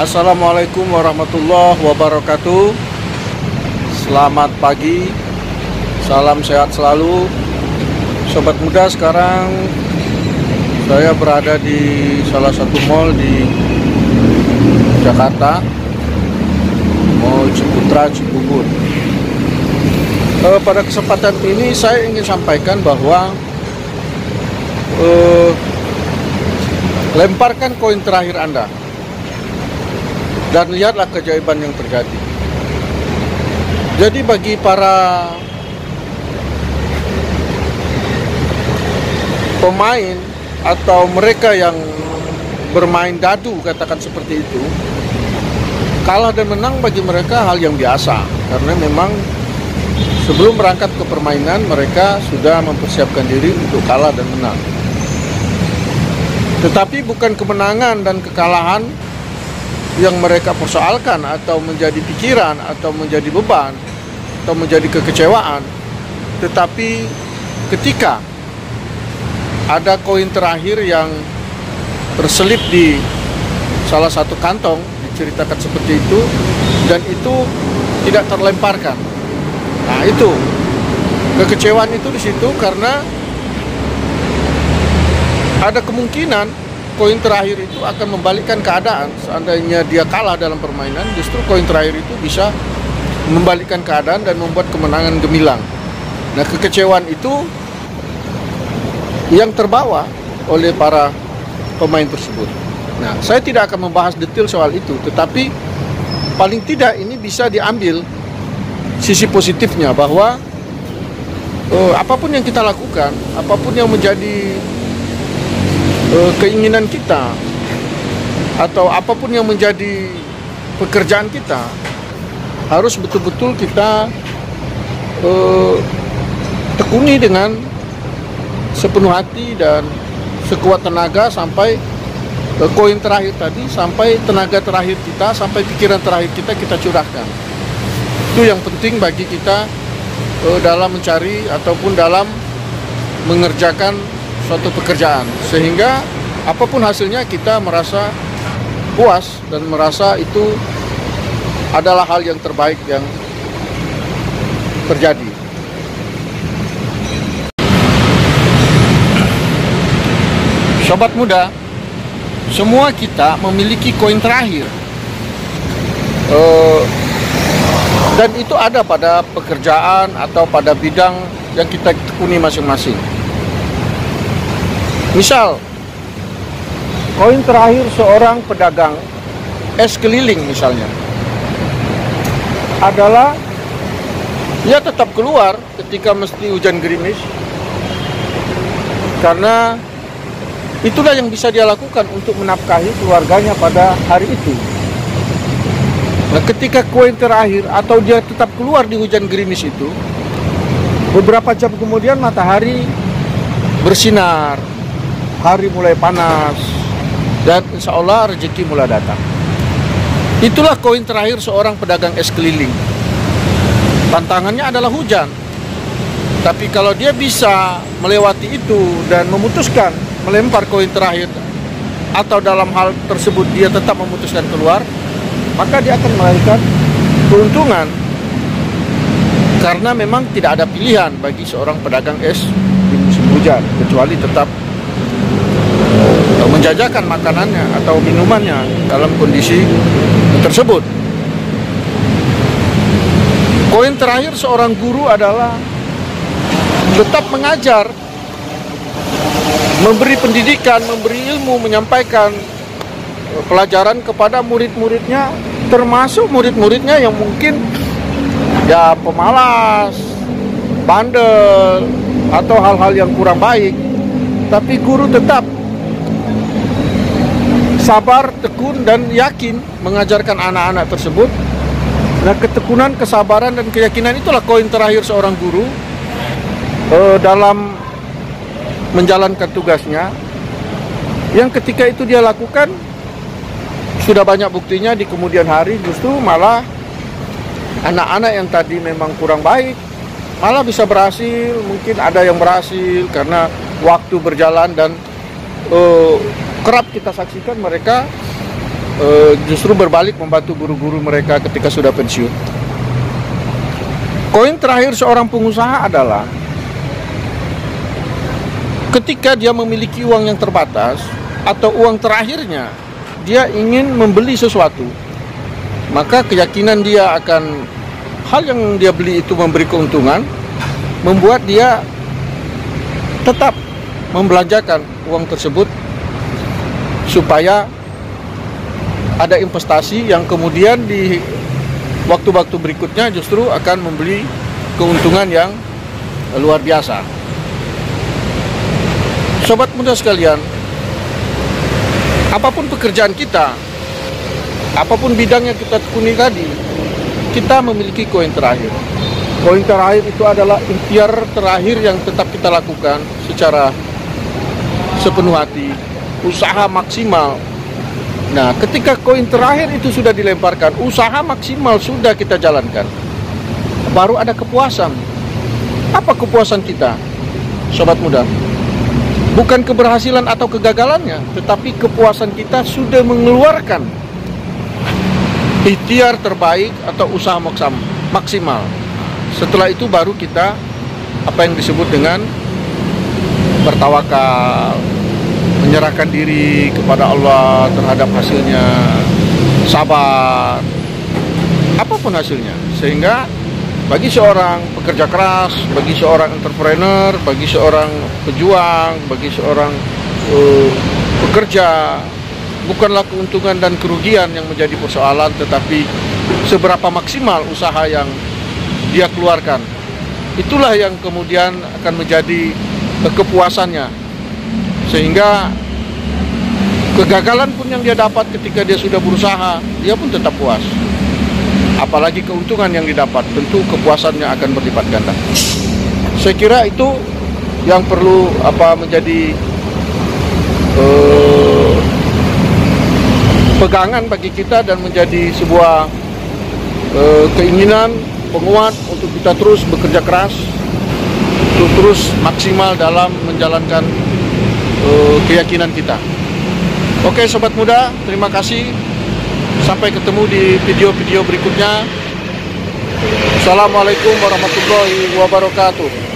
Assalamualaikum warahmatullahi wabarakatuh. Selamat pagi, salam sehat selalu. Sobat muda, sekarang saya berada di salah satu mall di Jakarta, Mall Ciputra Cibubur. Pada kesempatan ini saya ingin sampaikan bahwa lemparkan koin terakhir Anda dan lihatlah keajaiban yang terjadi. Jadi bagi para pemain atau mereka yang bermain dadu, katakan seperti itu, kalah dan menang bagi mereka hal yang biasa, karena memang sebelum berangkat ke permainan mereka sudah mempersiapkan diri untuk kalah dan menang. Tetapi bukan kemenangan dan kekalahan yang mereka persoalkan atau menjadi pikiran atau menjadi beban atau menjadi kekecewaan, tetapi ketika ada koin terakhir yang terselip di salah satu kantong, diceritakan seperti itu, dan itu tidak terlemparkan. Nah, itu kekecewaan itu di situ, karena ada kemungkinan koin terakhir itu akan membalikkan keadaan. Seandainya dia kalah dalam permainan, justru koin terakhir itu bisa membalikkan keadaan dan membuat kemenangan gemilang. Nah, kekecewaan itu yang terbawa oleh para pemain tersebut. Nah, saya tidak akan membahas detail soal itu, tetapi paling tidak ini bisa diambil sisi positifnya, bahwa apapun yang kita lakukan, apapun yang menjadi keinginan kita, atau apapun yang menjadi pekerjaan kita, harus betul-betul kita tekuni dengan sepenuh hati dan sekuat tenaga sampai koin terakhir tadi, sampai tenaga terakhir kita, sampai pikiran terakhir kita curahkan. Itu yang penting bagi kita dalam mencari ataupun dalam mengerjakan suatu pekerjaan, sehingga apapun hasilnya kita merasa puas dan merasa itu adalah hal yang terbaik yang terjadi. Sobat muda, semua kita memiliki koin terakhir, dan itu ada pada pekerjaan atau pada bidang yang kita tekuni masing-masing. Misal, koin terakhir seorang pedagang es keliling misalnya adalah dia tetap keluar ketika mesti hujan gerimis, karena itulah yang bisa dia lakukan untuk menafkahi keluarganya pada hari itu. Nah, ketika koin terakhir atau dia tetap keluar di hujan gerimis itu, beberapa jam kemudian matahari bersinar, hari mulai panas, dan insya Allah rezeki mulai datang. Itulah koin terakhir seorang pedagang es keliling. Tantangannya adalah hujan. Tapi kalau dia bisa melewati itu dan memutuskan melempar koin terakhir, atau dalam hal tersebut dia tetap memutuskan keluar, maka dia akan melahirkan keuntungan. Karena memang tidak ada pilihan bagi seorang pedagang es di musim hujan, kecuali tetap menjajakan makanannya atau minumannya dalam kondisi tersebut. Koin terakhir seorang guru adalah tetap mengajar, memberi pendidikan, memberi ilmu, menyampaikan pelajaran kepada murid-muridnya, termasuk murid-muridnya yang mungkin ya pemalas, bandel, atau hal-hal yang kurang baik. Tapi guru tetap sabar, tekun, dan yakin mengajarkan anak-anak tersebut. Nah, ketekunan, kesabaran, dan keyakinan itulah koin terakhir seorang guru dalam menjalankan tugasnya, yang ketika itu dia lakukan, sudah banyak buktinya di kemudian hari justru malah anak-anak yang tadi memang kurang baik malah bisa berhasil. Mungkin ada yang berhasil karena waktu berjalan, dan kerap kita saksikan mereka justru berbalik membantu guru-guru mereka ketika sudah pensiun. Koin terakhir seorang pengusaha adalah ketika dia memiliki uang yang terbatas atau uang terakhirnya dia ingin membeli sesuatu, maka keyakinan dia akan hal yang dia beli itu memberi keuntungan membuat dia tetap membelanjakan uang tersebut supaya ada investasi yang kemudian di waktu-waktu berikutnya justru akan memberi keuntungan yang luar biasa. Sobat muda sekalian, apapun pekerjaan kita, apapun bidang yang kita tekuni tadi, kita memiliki koin terakhir. Koin terakhir itu adalah ikhtiar terakhir yang tetap kita lakukan secara sepenuh hati, usaha maksimal. Nah, ketika koin terakhir itu sudah dilemparkan, usaha maksimal sudah kita jalankan, baru ada kepuasan. Apa kepuasan kita, sobat muda? Bukan keberhasilan atau kegagalannya, tetapi kepuasan kita sudah mengeluarkan ikhtiar terbaik atau usaha maksimal. Setelah itu baru kita apa yang disebut dengan bertawakal, menyerahkan diri kepada Allah terhadap hasilnya, sabar, apapun hasilnya. Sehingga bagi seorang pekerja keras, bagi seorang entrepreneur, bagi seorang pejuang, bagi seorang pekerja, bukanlah keuntungan dan kerugian yang menjadi persoalan, tetapi seberapa maksimal usaha yang dia keluarkan. Itulah yang kemudian akan menjadi kepuasannya. Sehingga kegagalan pun yang dia dapat ketika dia sudah berusaha, dia pun tetap puas. Apalagi keuntungan yang didapat, tentu kepuasannya akan berlipat ganda. Saya kira itu yang perlu menjadi pegangan bagi kita dan menjadi sebuah keinginan penguat untuk kita terus bekerja keras, untuk terus maksimal dalam menjalankan keyakinan kita. Oke sobat muda, terima kasih. Sampai ketemu di video-video berikutnya. Assalamualaikum warahmatullahi wabarakatuh.